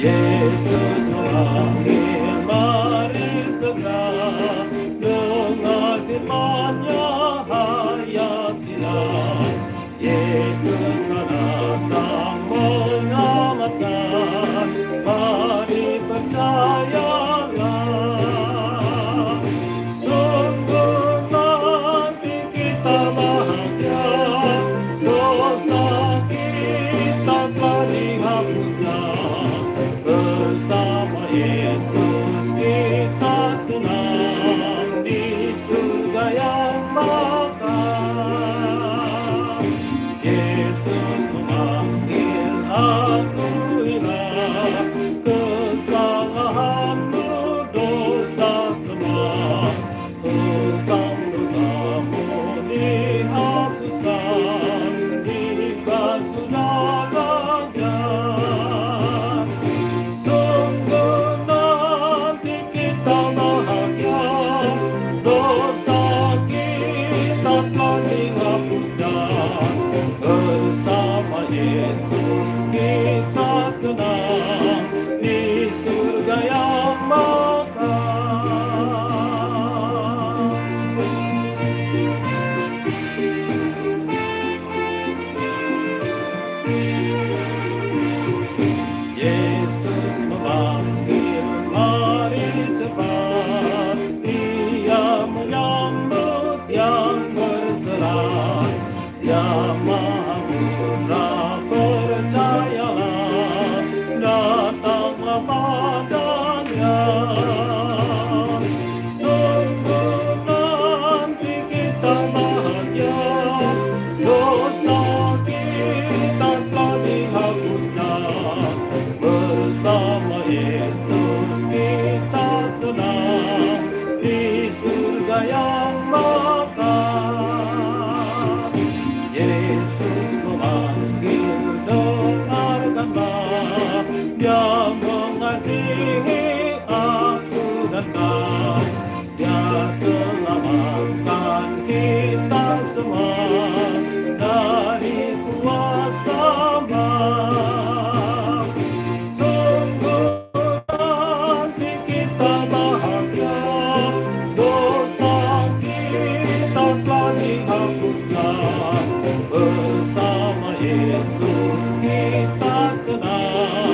Yesus memanggil, mari segera dengar firman-Nya, hayatilah. Yesus datang menyelamatkan, mari percayalah. Sungguh nanti kita bahagia, dosa kita telah dihapuskan. Bersama Yesus kita senang di surga yang bakal. Yesus memanggil, akuilah kesalahanmu, dosa semua. Hutang dosamu dihapuskan, dibasuh darah-Nya. Sungguh nanti kita bahagia, dosa kita telah dihapuskan. Bersama Yesus kita senang di surga yang bakal. Yesus memanggil, mari cepat, Dia menyambut yang berserah. Dia Maha Murah, percayalah, datanglah padanya. Sungguh nanti kita bahagia, dosa kita telah dihapuskan. Bersama Yesus kita senang di surga yang bakal. Yesus memanggil, dengarkanlah, Dia mengasihi aku dan kau. Dia selamatkan kita semua dari kuasa maut. Sungguh nanti kita bahagia, dosa kita telah dihapuskan. Bersama Yesus kita senang